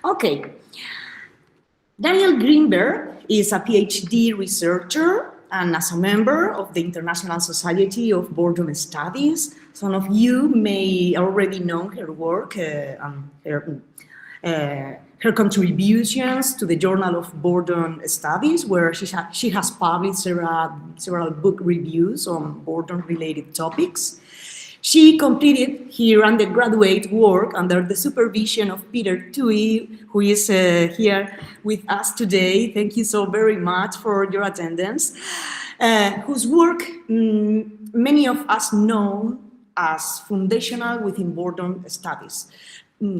Okay. Danielle Greenberg is a PhD researcher and as a member of the International Society of Boredom Studies. Some of you may already know her work and her contributions to the Journal of Boredom Studies, where she has published several book reviews on boredom-related topics. She completed her undergraduate work under the supervision of Peter Toohey, who is here with us today. Thank you so very much for your attendance. Whose work many of us know as foundational within boredom studies.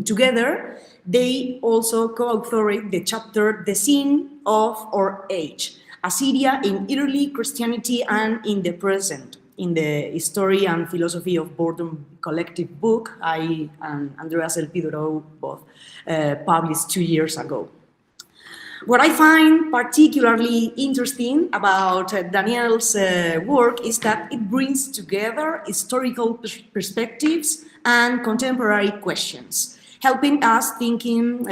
Together, they also co-authored the chapter The Sin of Our Age, Assyria in Early Christianity and in the Present, in the History and Philosophy of Boredom collective book I and Andreas Elpidoro both published 2 years ago. What I find particularly interesting about Danielle's work is that it brings together historical perspectives and contemporary questions, helping us thinking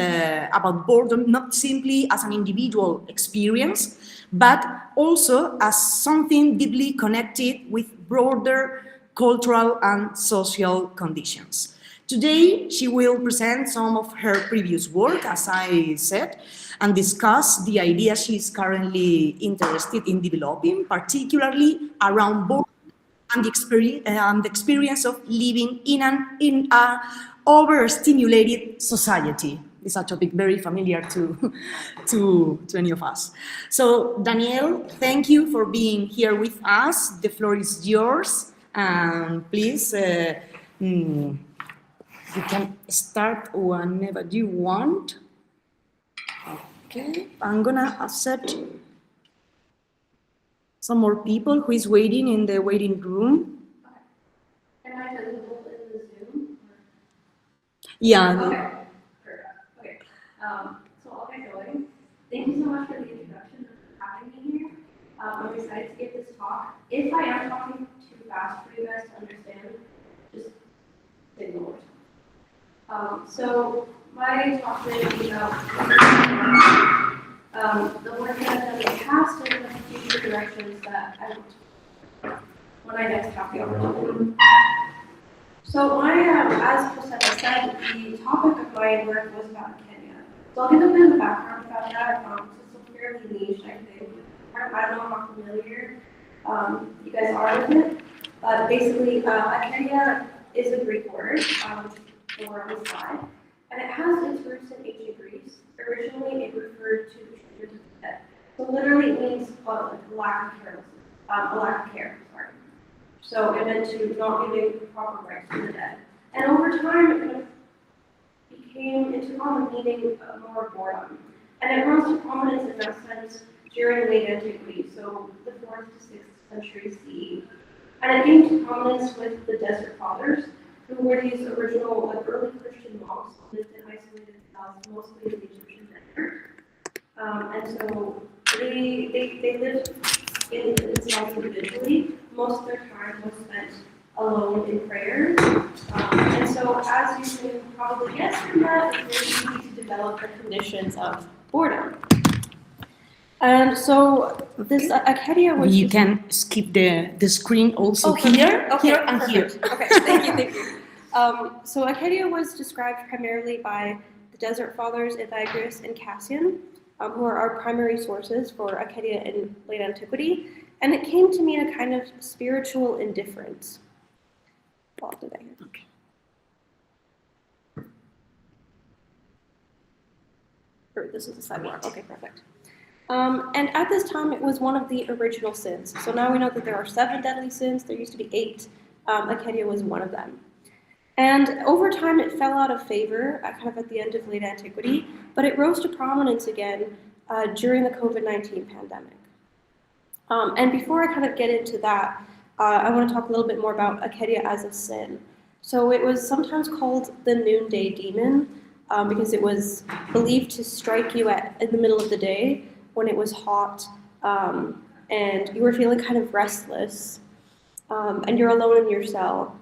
about boredom not simply as an individual experience, but also as something deeply connected with broader cultural and social conditions. Today, she will present some of her previous work, as I said, and discuss the ideas she is currently interested in developing, particularly around boredom and the experience of living in an overstimulated society. It's a topic very familiar to any of us. So, Danielle, thank you for being here with us. The floor is yours, and please, you can start whenever you want. Okay, I'm gonna accept some more people who is waiting in the waiting room. Okay. Am I visible in the Zoom? Yeah. Okay. Okay. So I'll get going. Thank you so much for the introduction and for having me here. I'm excited to give this talk. If I am talking too fast for you guys to understand, just ignore it. So my talk today will be about the work that I've done in the past and the future directions that I want when I next have the opportunity. So as Josefa said, the topic of my work was about Kenya. So I'll give a bit of background about that. It's fairly niche, I think. I don't know how familiar you guys are with it. But basically, Kenya is a Greek word for on the slide, and it has its roots in ancient Greece. Originally, it referred to treatment of the dead. So literally, it means like a lack of carelessness, a lack of care. Sorry. So it meant to not giving proper rights to the dead. And over time, it kind of it took on the meaning of more boredom. And it rose to prominence in that sense during late antiquity, so the 4th to 6th century CE. And it came to prominence with the Desert Fathers, who were these original, early Christian monks who lived in isolated cells, mostly in the Egyptian desert. And so they lived in cells individually. Most of their time was spent alone in prayer. And so, as you can probably guess from that, it's very easy to develop the conditions of boredom. And so this Acadia was. You can skip the screen also here, okay, here and perfect. here. Okay, thank you. So Acadia was described primarily by the Desert Fathers Evagrius and Cassian, who are our primary sources for Acadia in late antiquity, and it came to mean a kind of spiritual indifference. Okay. This is the sidewalk. Okay, perfect. And at this time, it was one of the original sins. So now we know that there are 7 deadly sins. There used to be 8. Acadia was one of them. And over time, it fell out of favor, kind of at the end of late antiquity, but it rose to prominence again during the COVID-19 pandemic. And before I kind of get into that, I want to talk a little bit more about Acadia as a sin. So it was sometimes called the noonday demon because it was believed to strike you in the middle of the day when it was hot and you were feeling kind of restless and you're alone in your cell.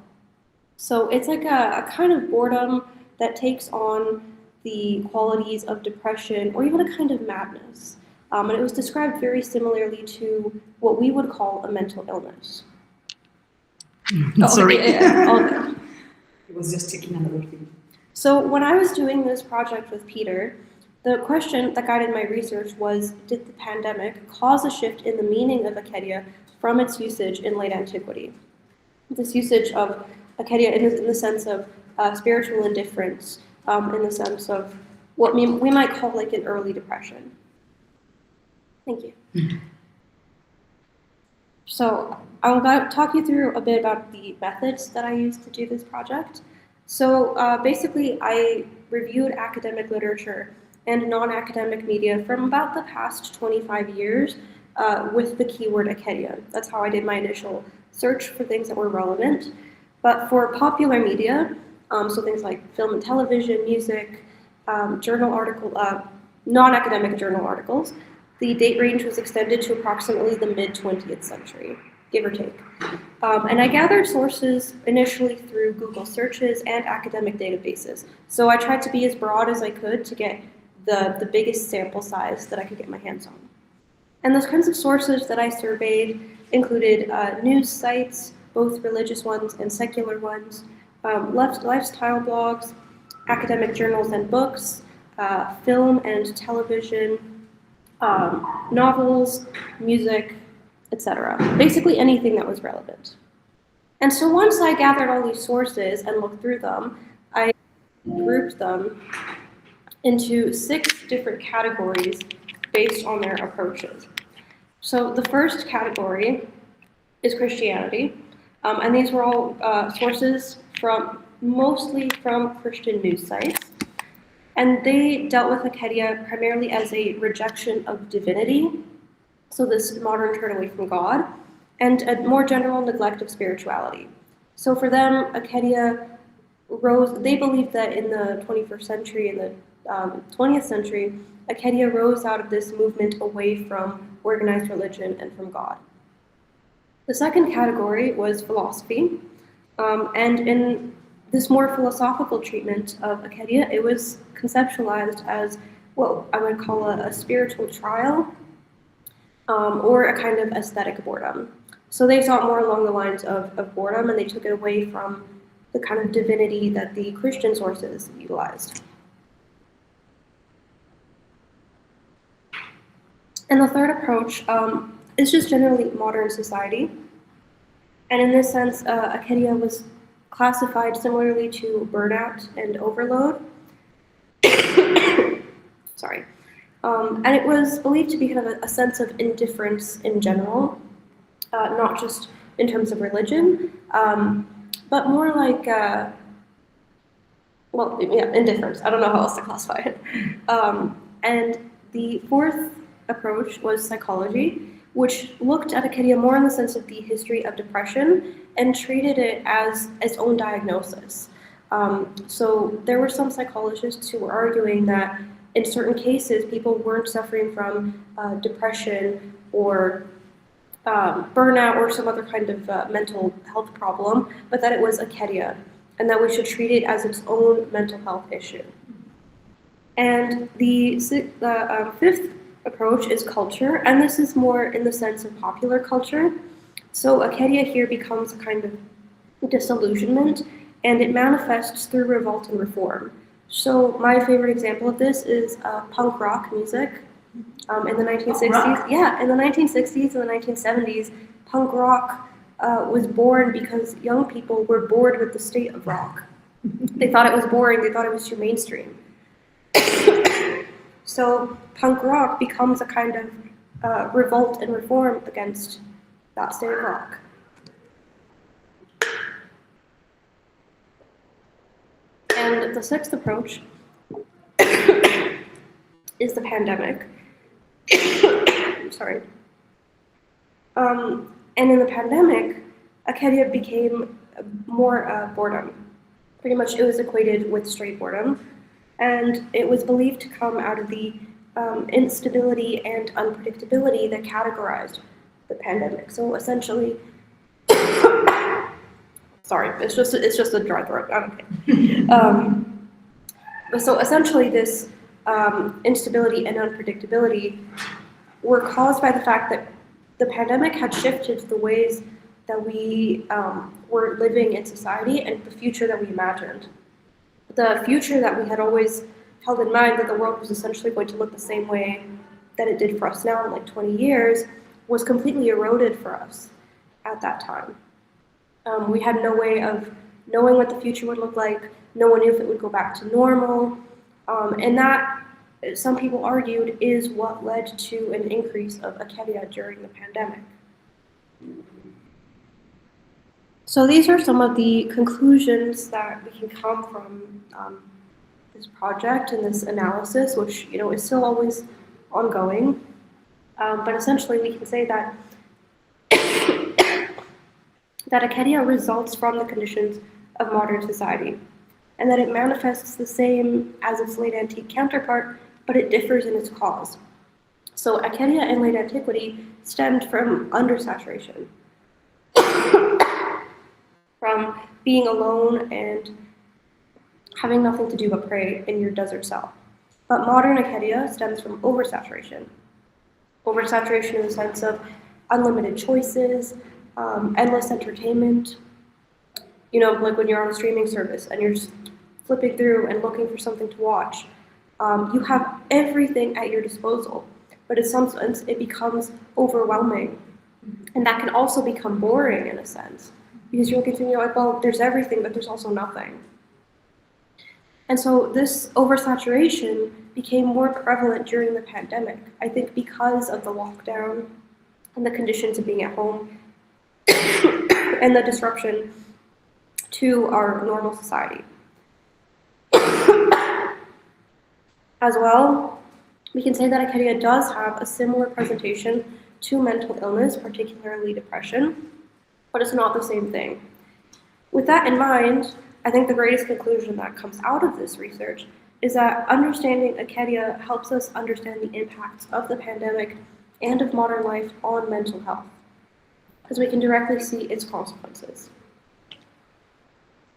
So it's like a kind of boredom that takes on the qualities of depression, or even a kind of madness. And it was described very similarly to what we would call a mental illness. Sorry. All good. It was just taking another thing. So when I was doing this project with Peter, the question that guided my research was, did the pandemic cause a shift in the meaning of acedia from its usage in late antiquity? This usage of acedia in the sense of spiritual indifference, in the sense of what we might call like an early depression. Thank you. So I'll talk you through a bit about the methods that I used to do this project. So basically, I reviewed academic literature and non-academic media from about the past 25 years with the keyword acedia. That's how I did my initial search for things that were relevant. But for popular media, so things like film and television, music, journal article, non-academic journal articles, the date range was extended to approximately the mid-20th century, give or take. And I gathered sources initially through Google searches and academic databases. So I tried to be as broad as I could to get the biggest sample size that I could get my hands on. And those kinds of sources that I surveyed included news sites, both religious ones and secular ones, lifestyle blogs, academic journals and books, film and television, novels, music, etc. Basically anything that was relevant. And so once I gathered all these sources and looked through them, I grouped them into 6 different categories based on their approaches. So the first category is Christianity, and these were all sources mostly from Christian news sites. And they dealt with acedia primarily as a rejection of divinity, so this modern turn away from God, and a more general neglect of spirituality. So for them, acedia rose, they believed that in the 21st century and the 20th century, acedia rose out of this movement away from organized religion and from God. The second category was philosophy, and in this more philosophical treatment of acedia, it was conceptualized as what I would call a spiritual trial, or a kind of aesthetic boredom. So they saw it more along the lines of boredom, and they took it away from the kind of divinity that the Christian sources utilized. And the third approach is just generally modern society. And in this sense, acedia was classified similarly to burnout and overload. Sorry. And it was believed to be kind of a sense of indifference in general, not just in terms of religion, but more like, indifference. I don't know how else to classify it. And the fourth approach was psychology, which looked at acedia more in the sense of the history of depression and treated it as its own diagnosis. So there were some psychologists who were arguing that in certain cases, people weren't suffering from depression or burnout or some other kind of mental health problem, but that it was acedia, and that we should treat it as its own mental health issue. And the fifth approach is culture, and this is more in the sense of popular culture. So acedia here becomes a kind of disillusionment, and it manifests through revolt and reform. So my favorite example of this is punk rock music. In the 1960s, in the 1960s and the 1970s, punk rock was born because young people were bored with the state of rock. They thought it was boring, they thought it was too mainstream. So punk rock becomes a kind of revolt and reform against that state of rock. And the sixth approach is the pandemic. Sorry. And in the pandemic, acedia became more boredom. Pretty much it was equated with straight boredom. And it was believed to come out of the instability and unpredictability that categorized the pandemic. So essentially, sorry, it's just a dry throat. I'm okay. So essentially this instability and unpredictability were caused by the fact that the pandemic had shifted the ways that we were living in society and the future that we imagined. The future that we had always held in mind, that the world was essentially going to look the same way that it did for us now in like 20 years, was completely eroded for us at that time. We had no way of knowing what the future would look like. No one knew if it would go back to normal. And that, some people argued, is what led to an increase of acedia during the pandemic. So these are some of the conclusions that we can come from this project and this analysis, which is still always ongoing. But essentially, we can say that that acedia results from the conditions of modern society, and that it manifests the same as its late antique counterpart, but it differs in its cause. So acedia in late antiquity stemmed from undersaturation, from being alone and having nothing to do but pray in your desert cell. But modern acedia stems from oversaturation. Oversaturation in the sense of unlimited choices, endless entertainment. Like when you're on a streaming service and you're just flipping through and looking for something to watch. You have everything at your disposal, but in some sense it becomes overwhelming. And that can also become boring in a sense, because you're looking through and you're like, well, there's everything, but there's also nothing. And so this oversaturation became more prevalent during the pandemic, I think because of the lockdown and the conditions of being at home and the disruption to our normal society. As well, we can say that acedia does have a similar presentation to mental illness, particularly depression, but it's not the same thing. With that in mind, I think the greatest conclusion that comes out of this research is that understanding acedia helps us understand the impacts of the pandemic and of modern life on mental health, because we can directly see its consequences.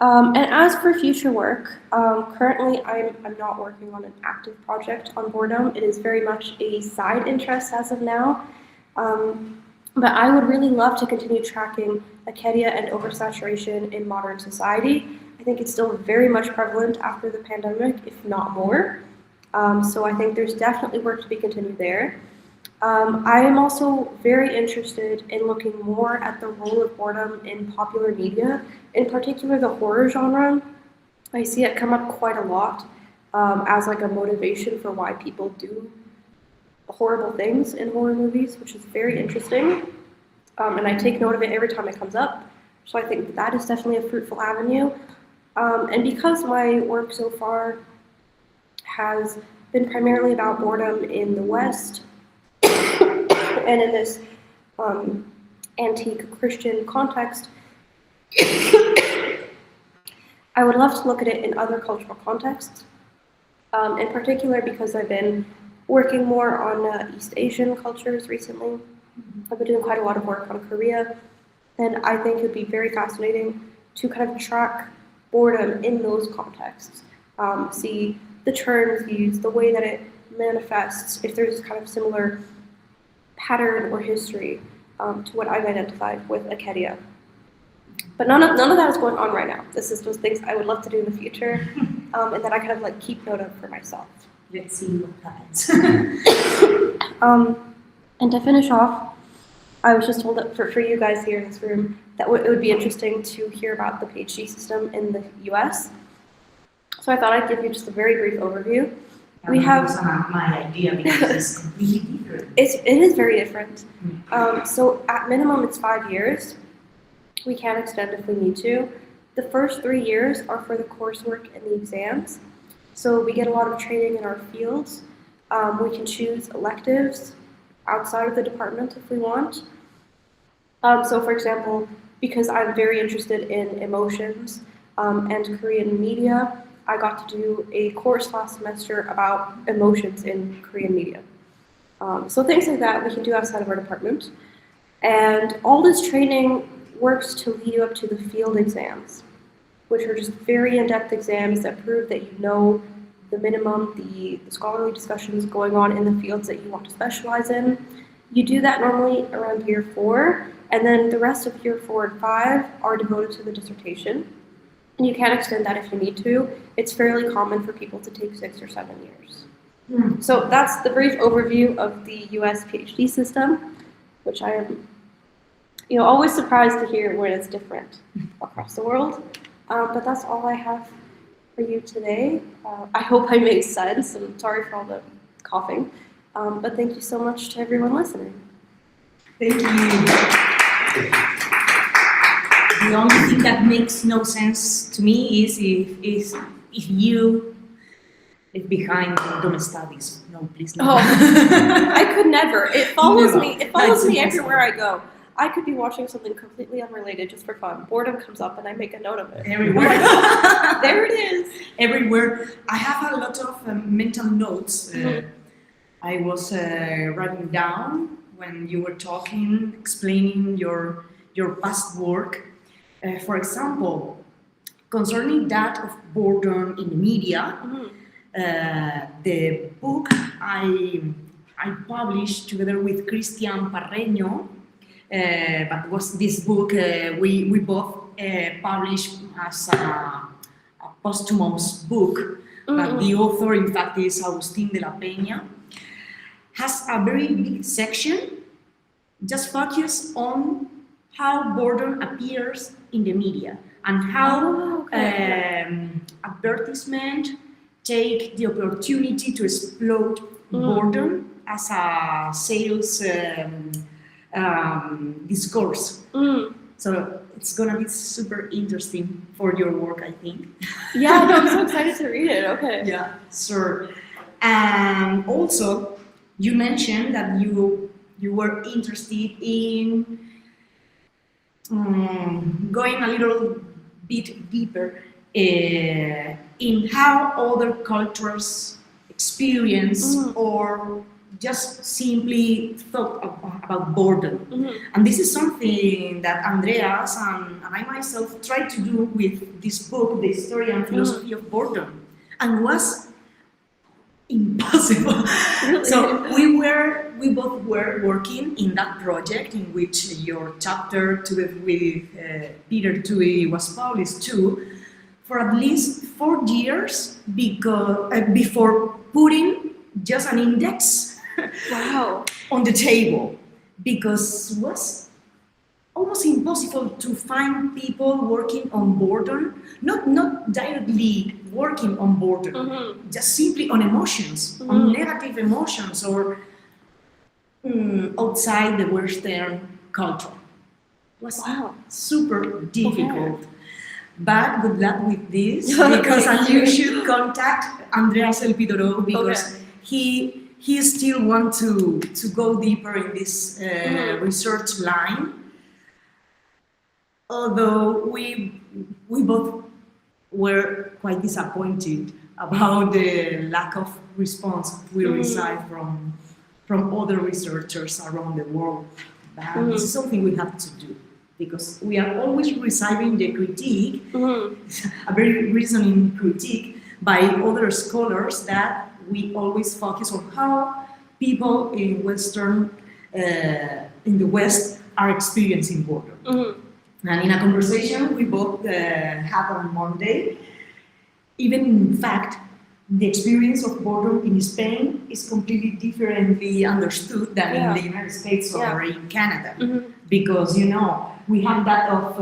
And as for future work, currently I'm not working on an active project on boredom. It is very much a side interest as of now. But I would really love to continue tracking acedia and oversaturation in modern society. I think it's still very much prevalent after the pandemic, if not more. So I think there's definitely work to be continued there. I am also very interested in looking more at the role of boredom in popular media, in particular the horror genre. I see it come up quite a lot as like a motivation for why people do horrible things in horror movies, which is very interesting. And I take note of it every time it comes up. So I think that is definitely a fruitful avenue. And because my work so far has been primarily about boredom in the West, and in this antique Christian context, I would love to look at it in other cultural contexts, in particular because I've been working more on East Asian cultures recently. I've been doing quite a lot of work on Korea, and I think it would be very fascinating to kind of track boredom in those contexts, see the terms used, the way that it manifests, if there's kind of similar pattern or history to what I've identified with acedia. But none of that is going on right now. This is just things I would love to do in the future, and that I kind of like keep note of for myself. Let's see what happens. And to finish off, I was just told that for you guys here in this room that it would be interesting to hear about the PhD system in the US. So I thought I'd give you just a very brief overview. We have my idea because it's completely different. It is very different. So at minimum, it's 5 years. We can extend if we need to. The first 3 years are for the coursework and the exams. So we get a lot of training in our fields. We can choose electives outside of the department if we want. So for example, because I'm very interested in emotions and Korean media, I got to do a course last semester about emotions in Korean media. So things like that we can do outside of our department. And all this training works to lead you up to the field exams, which are just very in-depth exams that prove that you know the minimum, the scholarly discussions going on in the fields that you want to specialize in. You do that normally around year 4, and then the rest of year 4 and 5 are devoted to the dissertation. And you can extend that if you need to. It's fairly common for people to take 6 or 7 years. So that's the brief overview of the US PhD system, which I am always surprised to hear when it's different across the world. But that's all I have for you today. I hope I made sense, and sorry for all the coughing. But thank you so much to everyone listening. Thank you. The only thing that makes no sense to me is if you is behind Boredom Studies. No, please no. Oh, I could never. It follows Never. me. It follows me That's everywhere I go. I could be watching something completely unrelated just for fun. Boredom comes up and I make a note of it. Everywhere. There it is. Everywhere. I have a lot of mental notes. I was writing down when you were talking, explaining your past work. For example, concerning that of boredom in the media, the book I published together with Cristian Parreño, but was this book we both published as a posthumous book, but the author in fact is Agustin de la Peña, has a very big section just focused on how boredom appears in the media and how advertisement take the opportunity to exploit boredom as a sales discourse. So it's gonna be super interesting for your work, I think. Yeah, no, I'm so excited to read it. Okay. Yeah, sure. And also, you mentioned that you were interested in going a little bit deeper in how other cultures experience or just simply thought about boredom. And this is something that Andreas and I myself tried to do with this book, The History and Philosophy of Boredom, and was impossible. Really? So we both were working in that project in which your chapter together with Peter Toohey was published too, for at least 4 years before putting just an index on the table, because it was almost impossible to find people working on boredom, not directly working on boredom, just simply on emotions, on negative emotions, or outside the Western culture. It was super difficult. Okay. But good luck with this, because you should contact Andreas Elpidoro, because he still wants to go deeper in this research line. Although we both were quite disappointed about the lack of response we received from other researchers around the world. But this is something we have to do, because we are always receiving the critique, a very reasoning critique by other scholars, that we always focus on how people in the West are experiencing boredom. And in a conversation we both had on Monday, even in fact, the experience of boredom in Spain is completely differently understood than in the United States or in Canada. Because, we have that of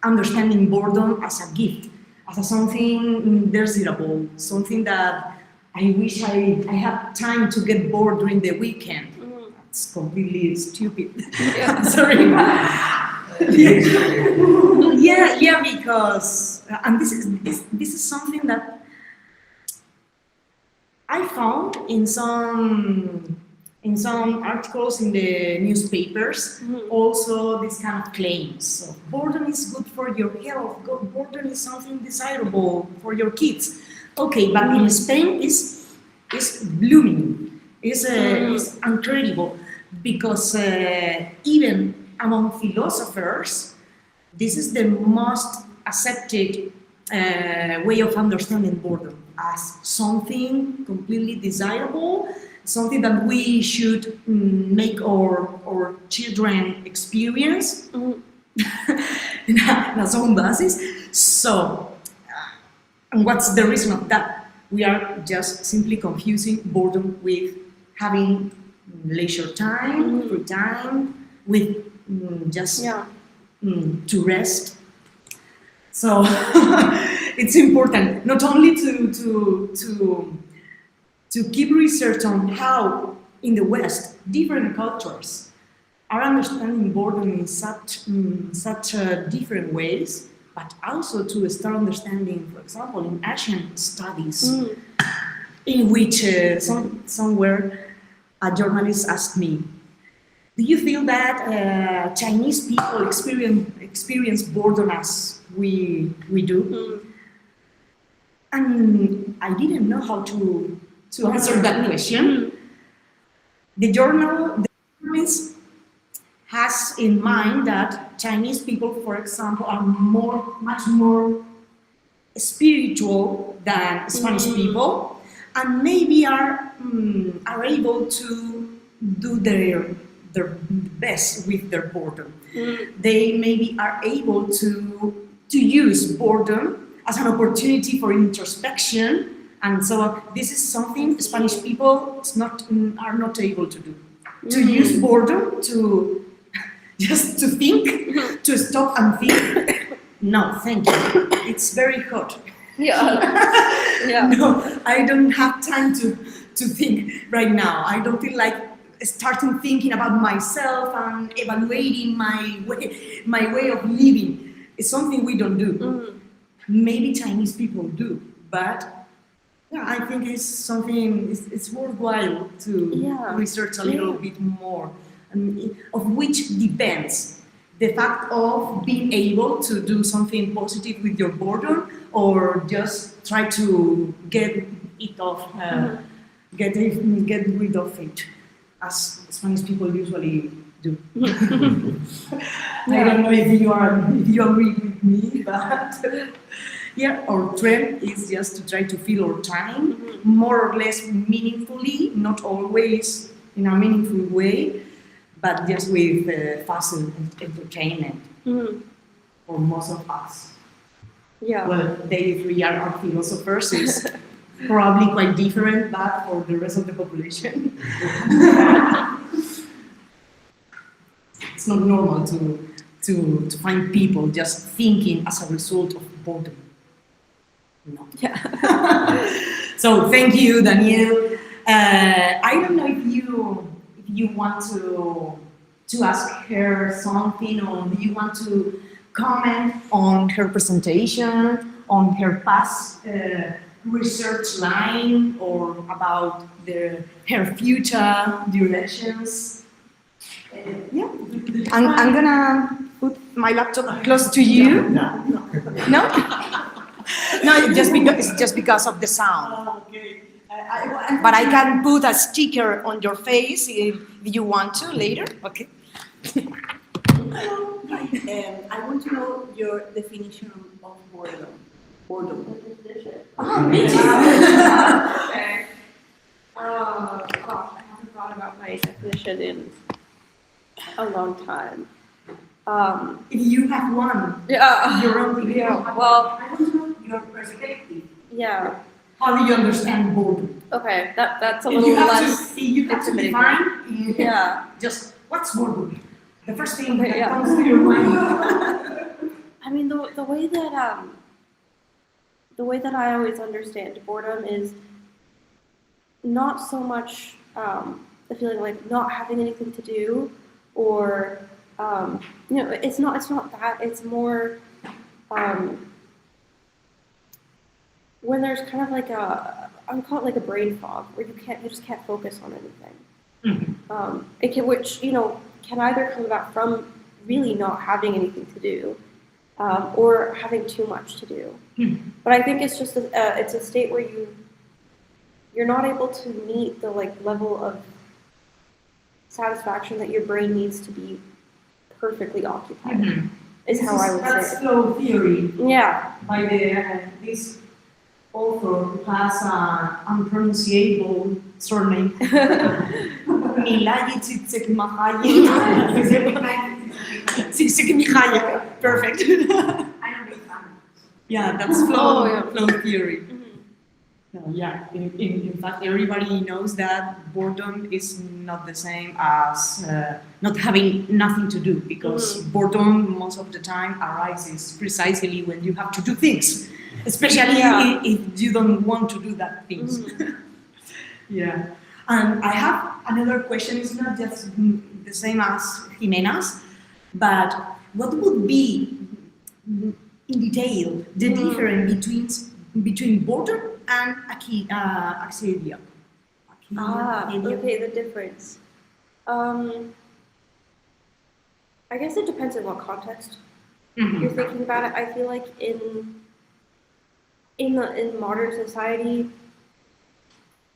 understanding boredom as a gift, as something desirable, something that I wish I had time to get bored during the weekend. It's completely stupid. Sorry. Because and this is something that I found in some articles in the newspapers. Also, this kind of claims. So, boredom is good for your health. Boredom is something desirable for your kids. Okay, but in Spain is blooming. Is incredible, because even among philosophers, this is the most accepted way of understanding boredom, as something completely desirable, something that we should make our children experience in a some basis. So, and what's the reason of that? We are just simply confusing boredom with having leisure time, free time, with just to rest. So it's important not only to keep research on how in the West different cultures are understanding boredom in such different ways, but also to start understanding, for example, in Asian studies, in which somewhere a journalist asked me, do you feel that Chinese people experience boredom as we do? And I didn't know how to answer that question. The journalist has in mind that Chinese people, for example, are much more spiritual than Spanish people, and maybe are able to do their best with their boredom. They maybe are able to use boredom as an opportunity for introspection, and so this is something Spanish people are not able to do. To use boredom to just to think, to stop and think. No, thank you. It's very hot. Yeah. No, I don't have time to think right now. I don't feel like starting thinking about myself and evaluating my way of living. It's something we don't do. Maybe Chinese people do, but yeah, I think it's something. It's worthwhile to research a little bit more, of which depends the fact of being able to do something positive with your boredom, or just try to get it off, get rid of it, as Spanish people usually do. I don't know if you agree with me, but yeah, our trend is just to try to fill our time more or less meaningfully, not always in a meaningful way, but just with fast entertainment for most of us. Yeah. Well, they 3 are philosophers, is probably quite different, but for the rest of the population, it's not normal to find people just thinking as a result of boredom. No. Yeah. So thank you, Danielle. I don't know if you want to ask her something, or do you want to comment on her presentation, on her past research line, or about her future directions? Yeah, I'm gonna put my laptop close to you. No? No, it's just because of the sound. Okay. But I can put a sticker on your face if you want to later. Okay. I want to know your definition of boredom. Me too. Okay. I haven't thought about my definition in a long time. If you have one, Yeah. your own. Yeah. Well. I want to know your perspective. Yeah. How do you understand boredom? Okay. That's a If little you have less. to, you have to intimidating. define. Yeah. Just what's boredom? The first thing that Yeah. comes to your mind. I mean, the way that I always understand boredom is not so much the feeling like not having anything to do, or it's not that. It's more when there's kind of like I call it like a brain fog, where you just can't focus on anything. It can, which can either come about from really not having anything to do, or having too much to do. But I think it's just it's a state where you're not able to meet the level of satisfaction that your brain needs to be perfectly occupied. Is how I would say That's it. flow theory Yeah. by this author who has an unpronounceable surname. Milayi Csikszentmihalyi. Perfect. I'm a big fan. Yeah, that's flow, Oh, yeah. flow theory. Mhm. No, yeah, in fact, everybody knows that boredom is not the same as not having nothing to do, because boredom most of the time arises precisely when you have to do things, especially Yeah. if you don't want to do that things. Yeah. And I have another question. It's not just the same as Jimena's, but what would be, in detail, the difference between boredom and acedia? Okay, the difference. I guess it depends on what context you're thinking about it. I feel like in modern society,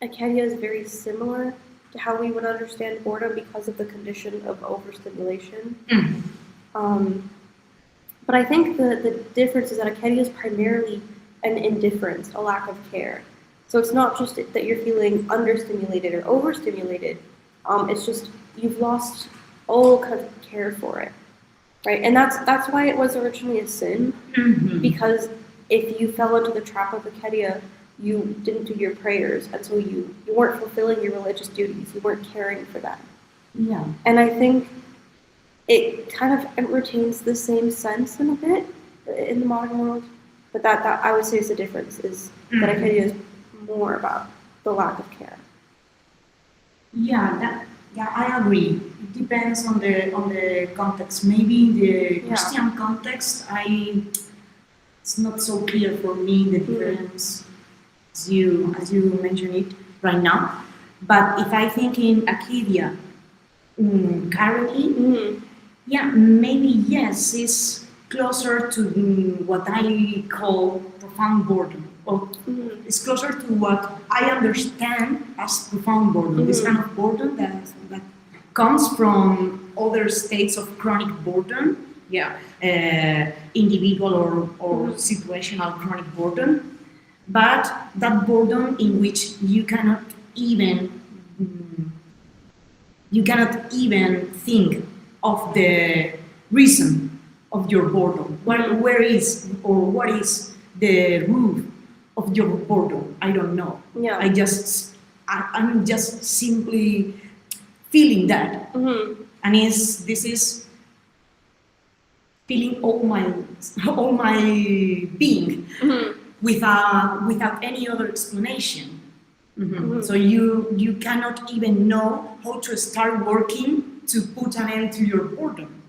acedia is very similar to how we would understand boredom because of the condition of overstimulation. But I think the difference is that acedia is primarily an indifference, a lack of care. So it's not just that you're feeling understimulated or overstimulated. It's just you've lost all kind of care for it, right? And that's why it was originally a sin, because if you fell into the trap of acedia, you didn't do your prayers, and so you weren't fulfilling your religious duties. You weren't caring for them. Yeah. And I think it kind of retains the same sense in a bit in the modern world, but that I would say is the difference, is that acedia is more about the lack of care. Yeah, I agree. It depends on the context. Maybe in the Christian context, it's not so clear for me the difference as you mentioned it right now. But if I think in acedia currently, yeah, maybe yes, it's closer to what I call profound boredom. Or it's closer to what I understand as profound boredom. This kind of boredom that comes from other states of chronic boredom. Yeah, individual or situational chronic boredom, but that boredom in which you cannot even think of the reason of your boredom. Where is or what is the root of your boredom? I don't know. Yeah. I'm just simply feeling that, and this is feeling all my being without any other explanation. So you cannot even know how to start working to put an end to your boredom.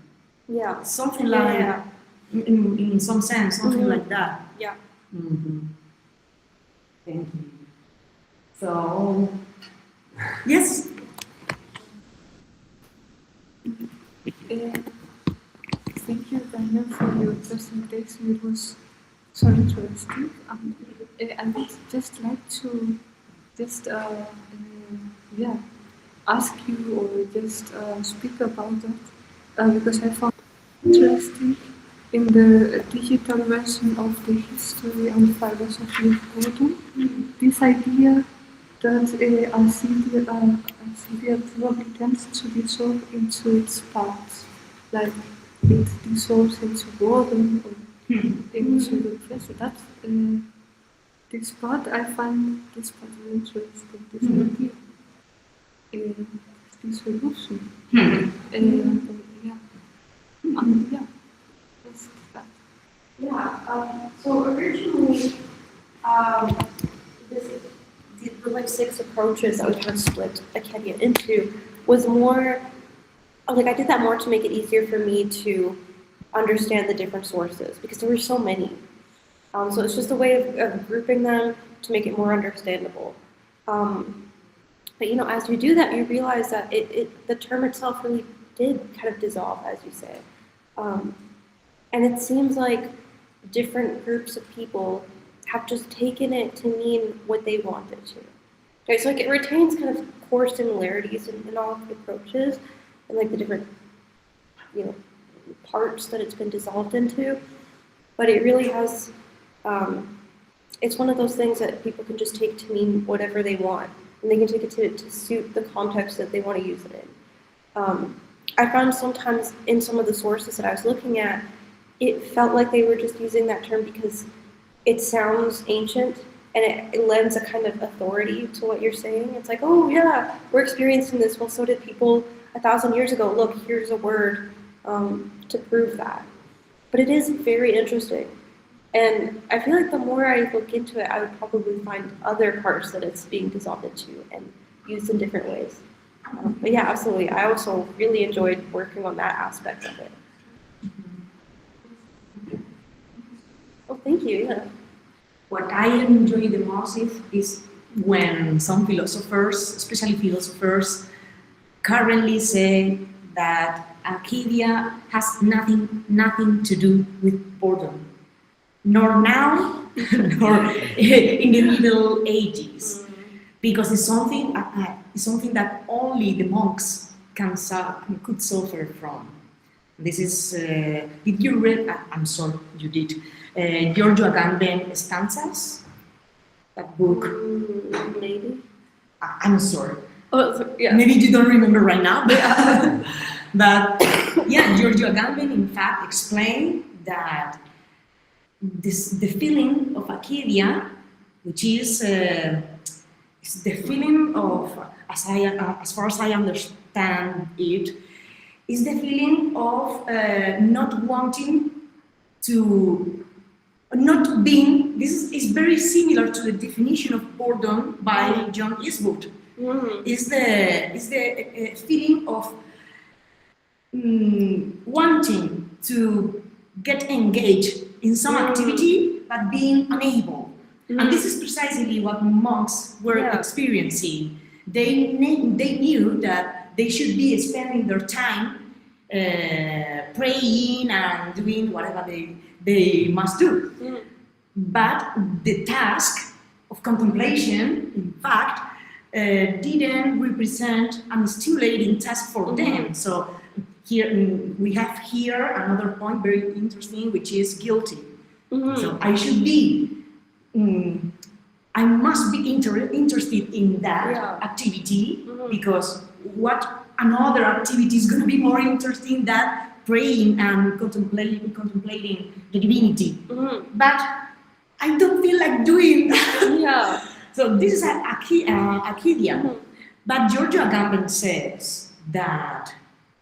Yeah. Something like, in some sense, something like that. Yeah. Thank you. So, yes. Thank you, Daniel, for your presentation. It was so interesting. I would just like to ask you or just speak about that because I found it interesting in the digital version of the history and philosophy of boredom. This idea that acedia probably tends to dissolve into its parts, like it dissolves into boredom or into depression. That's this part. I find this part very interesting. This idea, this solution, that's that. Yeah. So originally, the like 6 approaches that we kind of split acedia into was more like I did that more to make it easier for me to understand the different sources because there were so many. So it's just a way of grouping them to make it more understandable. But as you do that, you realize that the term itself really did kind of dissolve, as you say. And it seems like different groups of people have just taken it to mean what they want it to. Okay, so like it retains kind of core similarities in all of the approaches and like the different parts that it's been dissolved into, but it really has it's one of those things that people can just take to mean whatever they want, and they can take it to suit the context that they want to use it in. I found sometimes in some of the sources that I was looking at, it felt like they were just using that term because it sounds ancient and it lends a kind of authority to what you're saying. It's like, oh yeah, we're experiencing this. Well, so did people 1,000 years ago. Look, here's a word to prove that. But it is very interesting. And I feel like the more I look into it, I would probably find other parts that it's being dissolved into and used in different ways. But yeah, absolutely. I also really enjoyed working on that aspect of it. Oh, thank you. Yeah. What I enjoy the most is when some philosophers, especially philosophers, currently say that Arcadia has nothing to do with boredom, nor now, nor in the Middle Ages, because it's something that only the monks could suffer from. This is, did you read, I'm sorry, you did, Giorgio Agamben Stanzas? That book? Maybe. I'm sorry. Oh, yeah. Maybe you don't remember right now, but yeah, Giorgio Agamben in fact explained that the feeling of Arcadia, which is the feeling of, as far as I understand it, is the feeling of not wanting to, not being, this is very similar to the definition of boredom by John Eastwood. Is the feeling of wanting to get engaged in some activity but being unable. And this is precisely what monks were experiencing. They knew that they should be spending their time praying and doing whatever they must do. But the task of contemplation, in fact, didn't represent a stimulating task for them. So here we have here another point very interesting, which is guilty. So I should be, I must be interested in that activity because what another activity is going to be more interesting than praying and contemplating the divinity. But I don't feel like doing that. So this is Arcadia. But Giorgio Agamben says that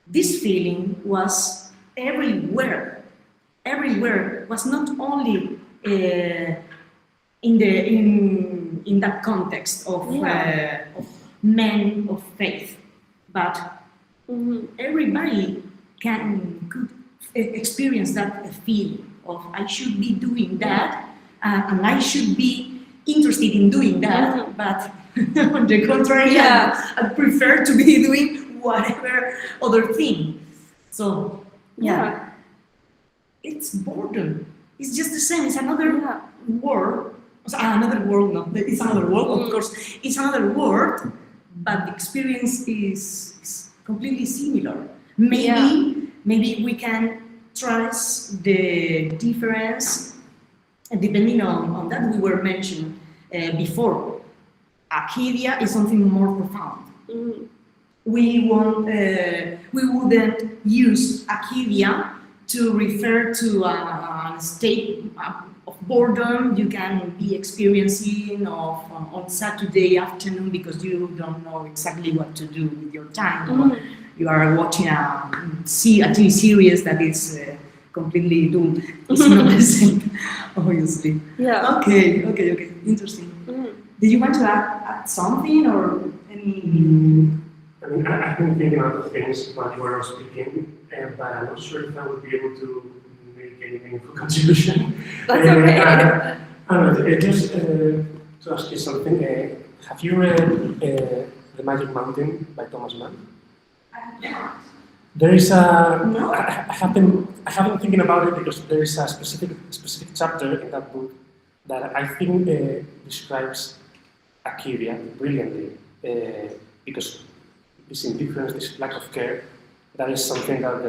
this feeling was everywhere. Everywhere was not only in that context of men of faith, but everybody could experience that feeling of I should be doing that, and I should be interested in doing that, but on the contrary, I prefer to be doing whatever other thing. So it's boredom. It's just the same. It's another word. It's another word. Of course. It's another word, but the experience is completely similar. Maybe we can trace the difference depending on that we were mentioned before. Arcadia is something more profound. We wouldn't use Arcadia to refer to a state of boredom you can be experiencing on Saturday afternoon because you don't know exactly what to do with your time. You are watching a TV series that is completely doomed. It's not the same, obviously. Okay. Interesting. Did you want to add something or any? I mean, I've been thinking about things while you were speaking, but I'm not sure if I would be able to make any meaningful contribution. That's okay. I don't know, just to ask you something, have you read The Magic Mountain by Thomas Mann? There is a. No. I have been thinking about it because there is a specific chapter in that book that I think describes Arcadia brilliantly because this indifference, this lack of care, that is something that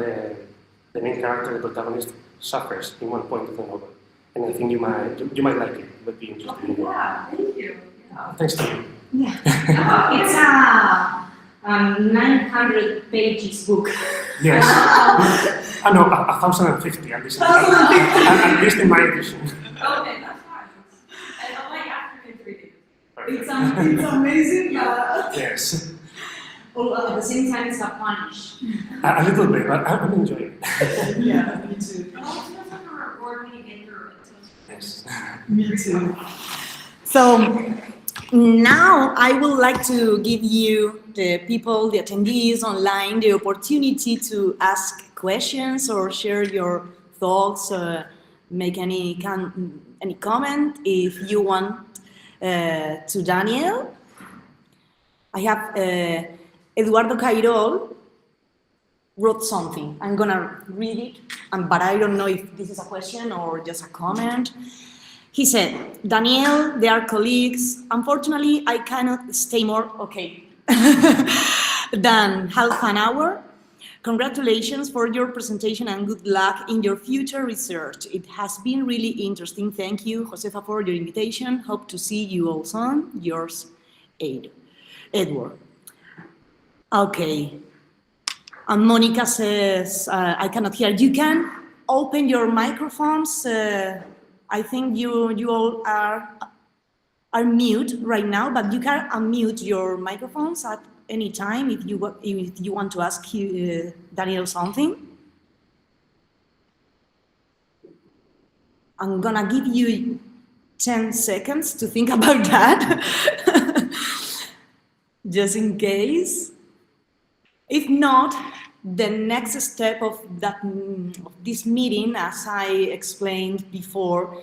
the main character, the protagonist, suffers in one point of the novel. and I think you might like it. It would be interesting. Yeah, thank you. Yeah. Thanks to you. Yeah. It's a 900 pages book. Yes. No, 1,050 at least. At least in my edition. Okay, that's fine. I like African reading. It's amazing. Yes. At the same time, it's a punish. A little bit, but I'm enjoying it. Yeah, me too. But also it's like a reward when you get through it. So Yes. Me too. So now I would like to give you, the people, the attendees online, the opportunity to ask questions or share your thoughts, make any comment if you want to Danielle. I have Eduardo Cairol wrote something. I'm gonna read it, but I don't know if this is a question or just a comment. He said, Danielle, they are colleagues. Unfortunately, I cannot stay more, than half an hour. Congratulations for your presentation and good luck in your future research. It has been really interesting. Thank you, Josefa, for your invitation. Hope to see you all soon. Yours, Edward. Okay. And Monica says, I cannot hear. You can open your microphones. I think you all are mute right now, but you can unmute your microphones at any time if you want to ask Danielle something. I'm gonna give you 10 seconds to think about that, just in case. If not, the next step of this meeting, as I explained before,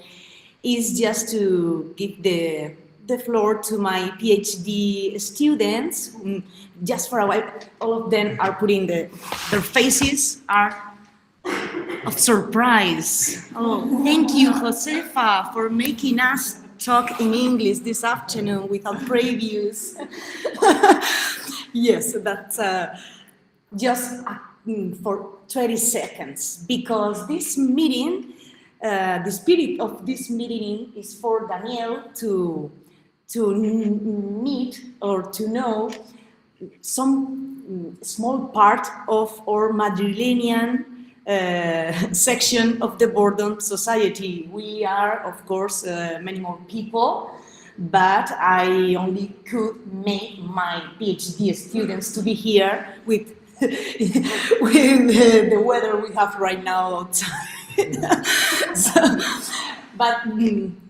is just to give the floor to my PhD students. Just for a while, all of them are putting their faces are of surprise. Oh, thank you, Josefa, for making us talk in English this afternoon without previews. Yes, that's just for 20 seconds, because this meeting, the spirit of this meeting is for Danielle to meet or to know some small part of our Madrilenian section of the Boredom Society. We are, of course, many more people, but I only could make my PhD students to be here with the weather we have right now outside. But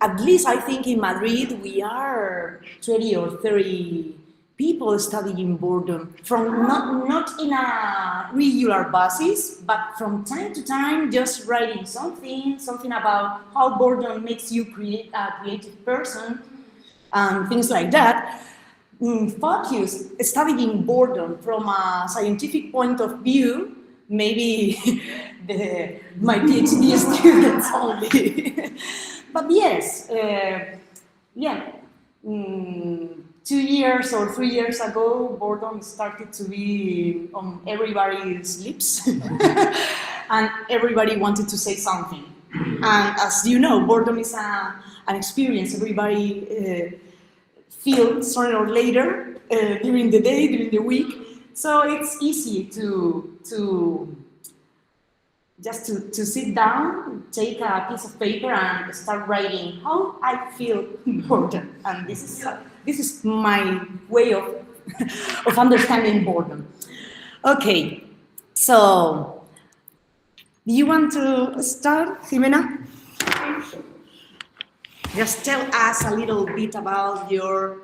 at least I think in Madrid we are 20 or 30 people studying boredom, from not in a regular basis, but from time to time just writing something about how boredom makes you create a creative person and things like that. Focus studying boredom from a scientific point of view, maybe my PhD students only. But yes, 2 years or 3 years ago, boredom started to be on everybody's lips, and everybody wanted to say something. And as you know, boredom is an experience everybody feels sooner or later, during the day, during the week. So it's easy to sit down, take a piece of paper and start writing how I feel boredom. And this is my way of understanding boredom. Okay, so do you want to start, Jimena? Just tell us a little bit about your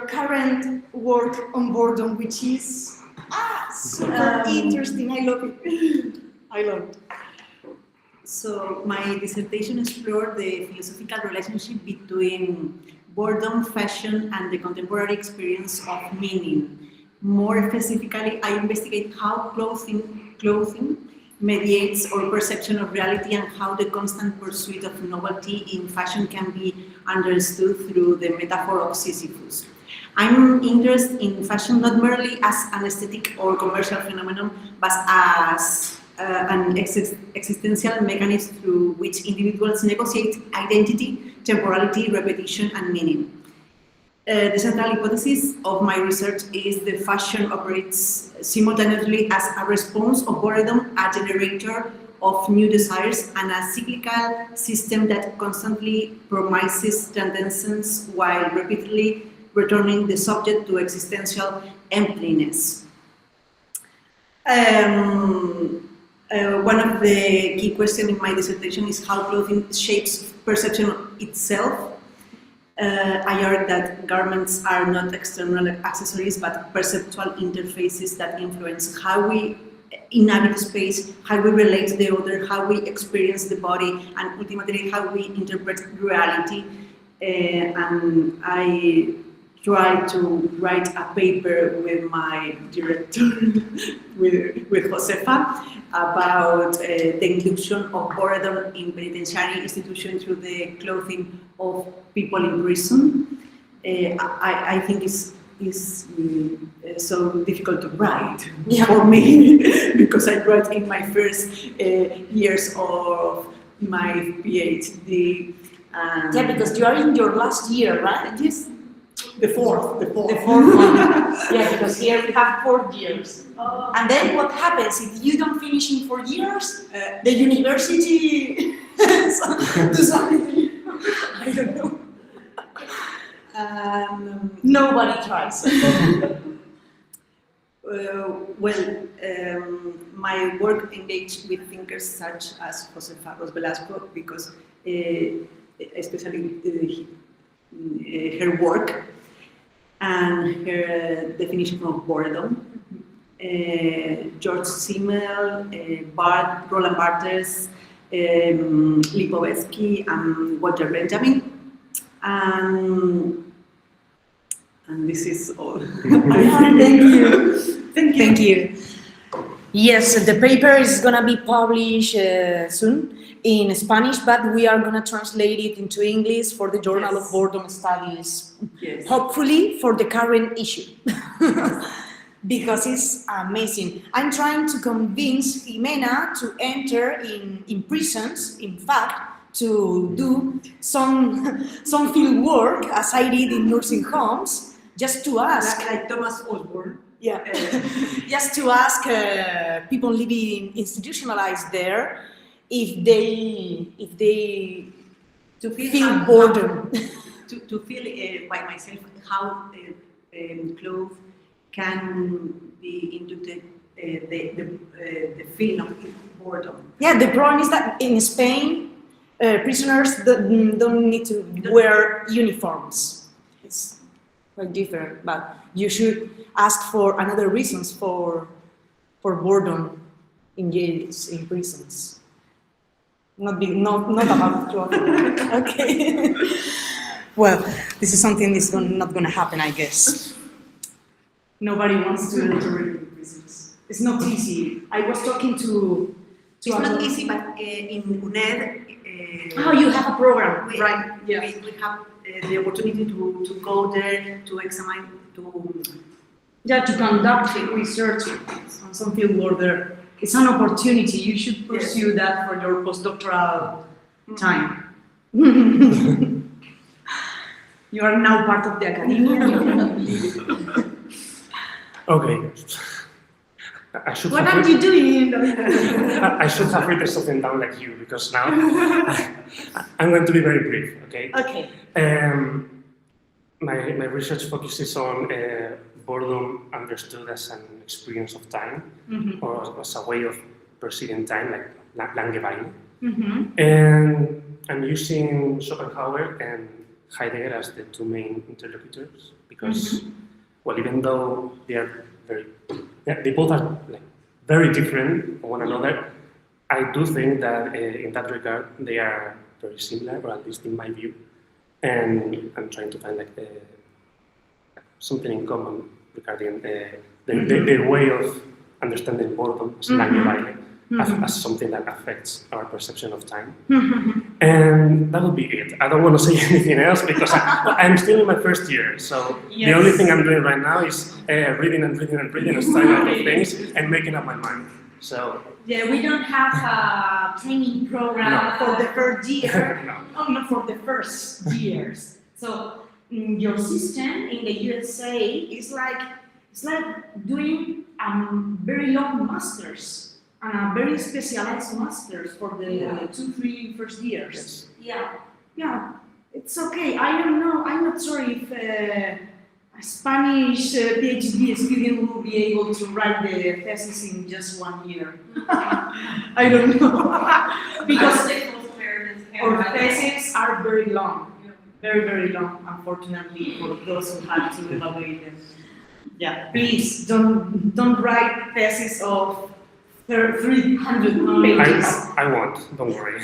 current work on boredom, which is super interesting. I love it. I love it. So my dissertation explored the philosophical relationship between boredom, fashion, and the contemporary experience of meaning. More specifically, I investigate how clothing mediates our perception of reality and how the constant pursuit of novelty in fashion can be understood through the metaphor of Sisyphus. I'm interested in fashion not merely as an aesthetic or commercial phenomenon, but as an existential mechanism through which individuals negotiate identity, temporality, repetition, and meaning. The central hypothesis of my research is the fashion operates simultaneously as a response of boredom, a generator of new desires, and a cyclical system that constantly promises transience while repeatedly returning the subject to existential emptiness. One of the key questions in my dissertation is how clothing shapes perception itself. I argue that garments are not external accessories but perceptual interfaces that influence how we inhabit space, how we relate to the other, how we experience the body, and ultimately how we interpret reality. And I tried to write a paper with my director, with Josefa, about the induction of boredom in penitentiary institutions through the clothing of people in prison. I think it's so difficult to write for me because I wrote in my first years of my PhD. Yeah, because you are in your last year, right? Yes. The fourth one. Yeah, because here we have 4 years. And then what happens if you don't finish in 4 years? The university do something. I don't know. Nobody tries. My work engaged with thinkers such as Josefa Velasco because especially her work and her definition of boredom. George Simmel, Roland Barthes, Lipovetsky, and Walter Benjamin. And this is all. Thank you. Thank you. Yes, the paper is going to be published soon in Spanish, but we are going to translate it into English for the Journal of Boredom Studies, hopefully for the current issue, because it's amazing. I'm trying to convince Jimena to enter in prisons, in fact, to do some field work, as I did in nursing homes, just to ask. Like Thomas Osborne. Yeah, just to ask people living institutionalized there if they to feel boredom. To feel by myself how clothes can be induced the feeling of boredom. Yeah, the problem is that in Spain, prisoners don't need to wear uniforms. It's quite different, but you should ask for another reasons for boredom in jails, in prisons. Not about clothing. Okay. Well, this is something that's not going to happen, I guess. Nobody wants to enter in prisons. It's not easy. I was talking to it's not easy, but in UNED. You have a program, right? Yeah. We have the opportunity to go there to examine to conduct research on some field work there. It's an opportunity. You should pursue that for your postdoctoral time. You are now part of the academia. Okay. What are you doing? I should have written something down like you, because now I'm going to be very brief, okay? Okay. My research focuses on boredom understood as an experience of time, or as a way of perceiving time, like Langeweile. And I'm using Schopenhauer and Heidegger as the 2 main interlocutors, because, well, even though they both are very different from one another, I do think that in that regard they are very similar, or at least in my view, and I'm trying to find something in common regarding their way of understanding boredom as Langeweile, as something that affects our perception of time. And that would be it. I don't want to say anything else because I'm still in my first year, so the only thing I'm doing right now is reading and studying other things and making up my mind. So Yeah, we don't have a training program No. for the first year. no. Oh, not for the first years. So your system in the USA is like it's like doing very long masters and a very specialized masters for the 2-3 first years. Yes. Yeah, it's okay. I don't know. I'm not sure if a Spanish PhD student will be able to write the thesis in just 1 year. I don't know because our theses are very long, very long. Unfortunately, for those who have to evaluate them. Yeah, please don't write thesis of 300 pages. I won't. Don't worry.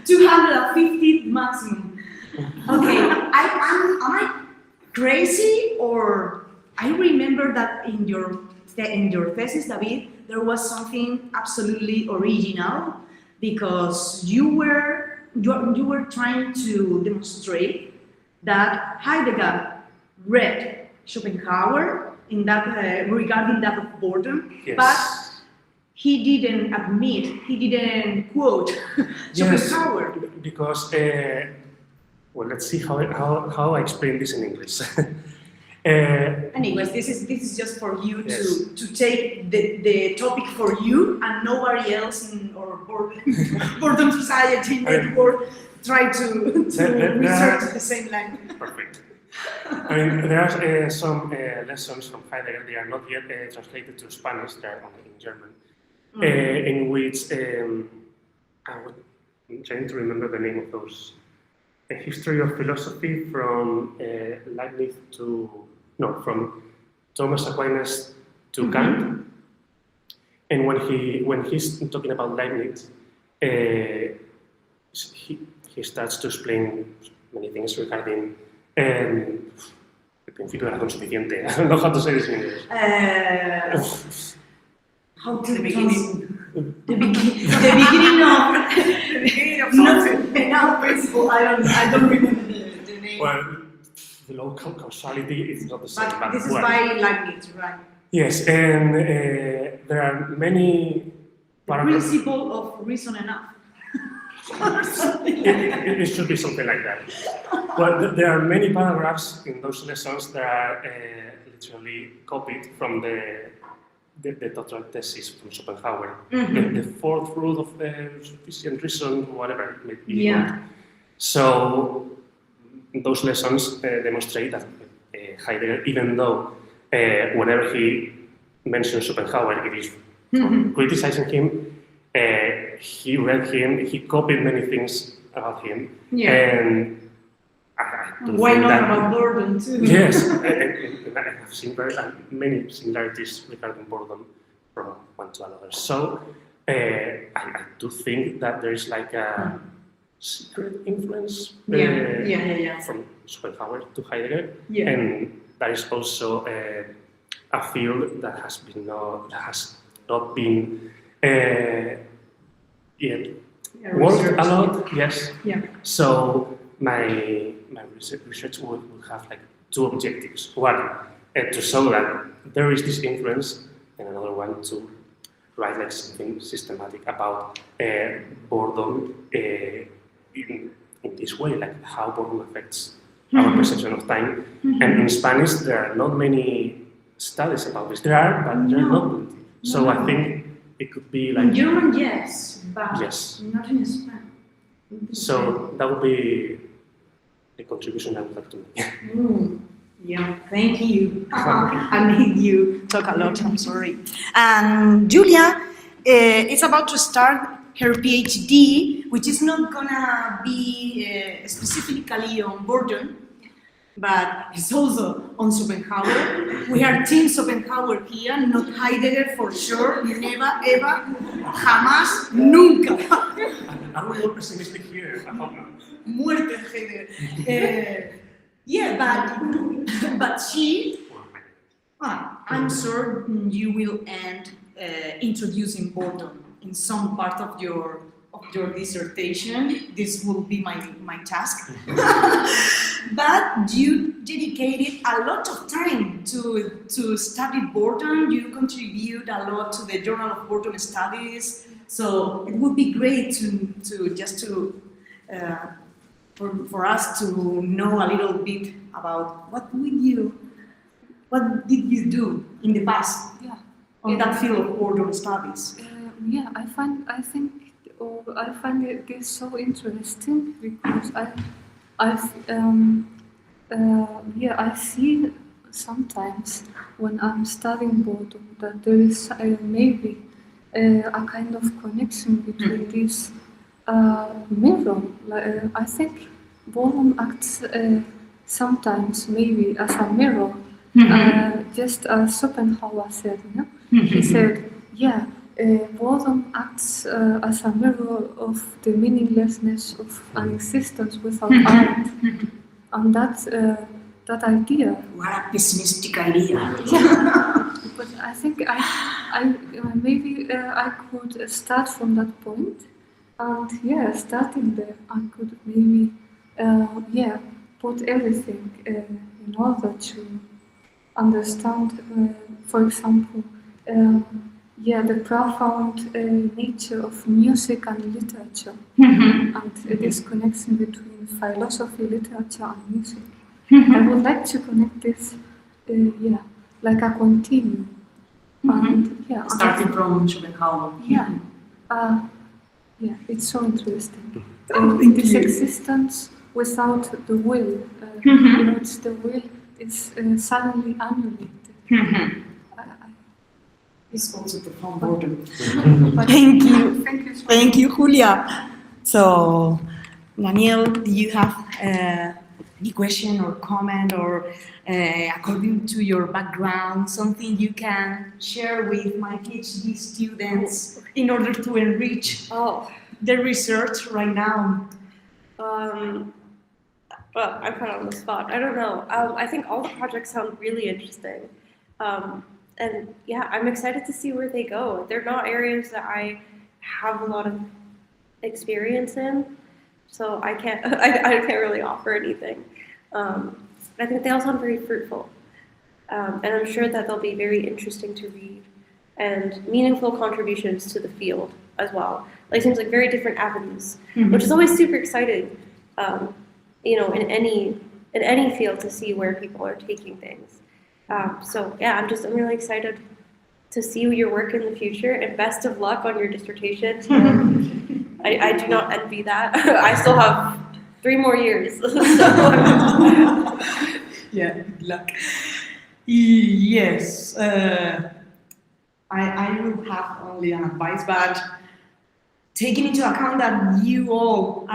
250 maximum. Okay, am I crazy or I remember that in your thesis, David, there was something absolutely original because you were trying to demonstrate that Heidegger read Schopenhauer in that regarding that of boredom, Yes. but he didn't quote Yes, Schopenhauer. because well, let's see how I explain this in English. Anyways, this is just for you Yes. to take the topic for you and nobody else in our boredom society network try to research the same language. Perfect. I mean, there are some lessons from Heidegger. They are not yet translated to Spanish. They are only in German. In which I'm trying to remember the name of those. A history of philosophy from Leibniz from Thomas Aquinas to Kant. And when he's talking about Leibniz, he starts to explain many things regarding el principio de razón suficiente. I don't know how to say this in English. How to begin? The beginning of something. Now principle. I don't remember the name. Well, the law of causality is not the same. But this is well, by Leibniz, right? Yes, and there are many The paragraphs. principle of reason enough. It should be something like that. Well, there are many paragraphs in those lessons that are literally copied from the total thesis from Schopenhauer. The fourth rule of sufficient reason, whatever it may be. Yeah. So those lessons demonstrate that Heidegger, even though whenever he mentions Schopenhauer, it is criticizing him. He read him, he copied many things about him, and I do Why think not that, about boredom too? Yes, and I have seen many similarities regarding boredom from one to another. So I do think that there is like a secret influence from Schopenhauer to Heidegger, and that is also a field that has not been yet worked a lot. Yes. Yeah. So my research will have like two objectives. One, to show that there is this influence, and another one to write like something systematic about boredom in this way, like how boredom affects our perception of time. And in Spanish, there are not many studies about this. There are, but there are not plenty. So I think it could be like In German, yes, but Yes. not in Spanish. So that would be the contribution I would like to make. Yeah, thank you. I made you talk a lot, I'm sorry. And Julia is about to start her PhD, which is not gonna be specifically on boredom, but it's also on Schopenhauer. We are Team Schopenhauer here, not Heidegger for sure, never, ever, jamás, nunca. Are we more pessimistic here? I hope not. Muerte Heidegger. But she, I'm sure you will end introducing boredom in some part of your of your dissertation. This will be my task. But you dedicated a lot of time to study boredom. You contribute a lot to the Journal of Boredom Studies. So it would be great for us to know a little bit about what did you do in the past on that field of boredom studies. I find this so interesting because I see sometimes when I'm studying boredom that there is maybe a kind of connection between this mirror. I think boredom acts sometimes maybe as a mirror, just as Schopenhauer said. He said, boredom acts as a mirror of the meaninglessness of an existence without art, and that idea. What a pessimistic idea! But I think maybe I could start from that point, and starting there, I could maybe put everything in order to understand, for example, the profound nature of music and literature, and this connection between philosophy, literature, and music. I would like to connect this, like a continuum. And, starting from Schopenhauer. It's so interesting. Thank you. Existence without the will, it's the will is suddenly annihilated. It's also profound boredom. Thank you. Thank you. Thank you, Julia. So, Danielle, do you have any question or comment, or according to your background, something you can share with my PhD students in order to enrich the research right now? Well, I'm put on the spot. I don't know. I think all the projects sound really interesting. And I'm excited to see where they go. They're not areas that I have a lot of experience in, so I can't really offer anything. I think they all sound very fruitful, and I'm sure that they'll be very interesting to read and meaningful contributions to the field as well. Like, seems like very different avenues, which is always super exciting. In any field to see where people are taking things. I'm really excited to see your work in the future, and best of luck on your dissertation. I do not envy that. I still have 3 more years. Good luck. Yes, I will have only an advice, but taking into account that you all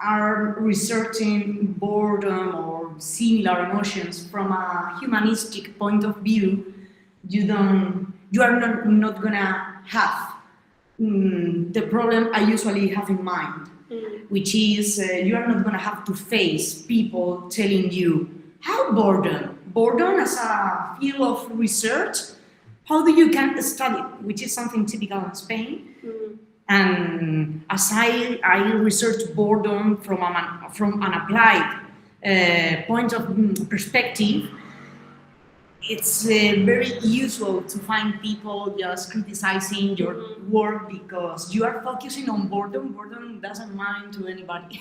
are researching boredom or similar emotions from a humanistic point of view, you are not gonna have the problem I usually have in mind, which is you are not gonna have to face people telling you how boredom as a field of research, how do you can study it, which is something typical in Spain. And as I research boredom from an applied point of perspective, it's very usual to find people just criticizing your work because you are focusing on boredom. Boredom doesn't mind to anybody.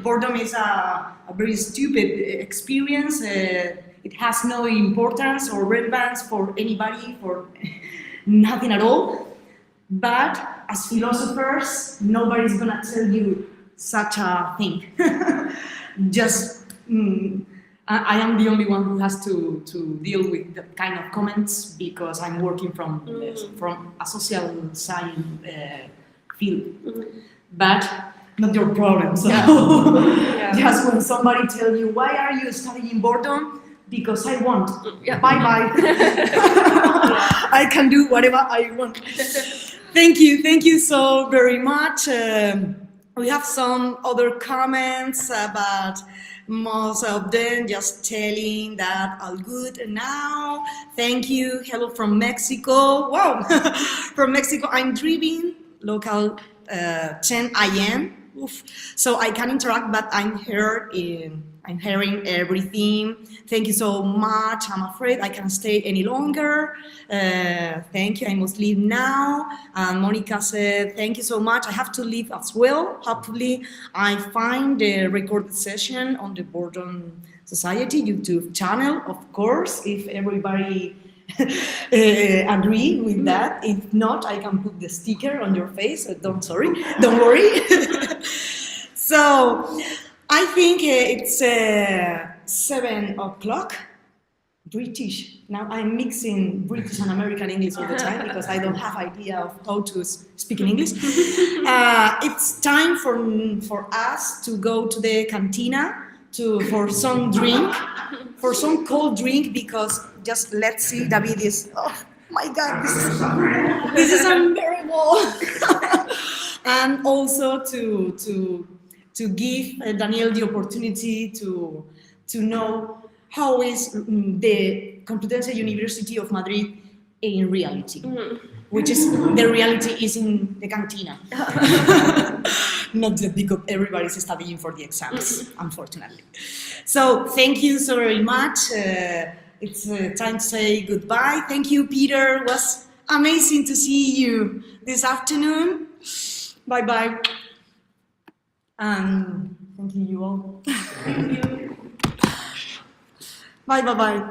Boredom is a very stupid experience. It has no importance or relevance for anybody, for nothing at all. But as philosophers, nobody's gonna tell you such a thing. Just, I am the only one who has to deal with that kind of comments because I'm working from a social science field. But not your problem. So just when somebody tells you, why are you studying boredom? Because I want. Bye-bye. I can do whatever I want. Thank you so very much. We have some other comments, but most of them just telling that all good now. Thank you. Hello from Mexico. Wow, from Mexico. I'm driving local 10 a.m. Oof. So I can interact, but I'm hearing everything. Thank you so much. I'm afraid I can't stay any longer. Thank you. I must leave now. And Monica said, thank you so much. I have to leave as well. Hopefully, I find the recorded session on the Boredom Society YouTube channel, of course, if everybody agree with that. If not, I can put the sticker on your face. Don't worry. So I think it's 7 o'clock British. Now I'm mixing British and American English all the time because I don't have idea of how to speak in English. It's time for us to go to the cantina for some drink, for some cold drink, because just let's see, David is, oh my God, this is unbearable. And also to give Danielle the opportunity to know how is the Complutense University of Madrid in reality, which is the reality is in the cantina. Not just because everybody's studying for the exams, unfortunately. So thank you so very much. It's time to say goodbye. Thank you, Peter. It was amazing to see you this afternoon. Bye-bye. And thank you all. Thank you. Bye.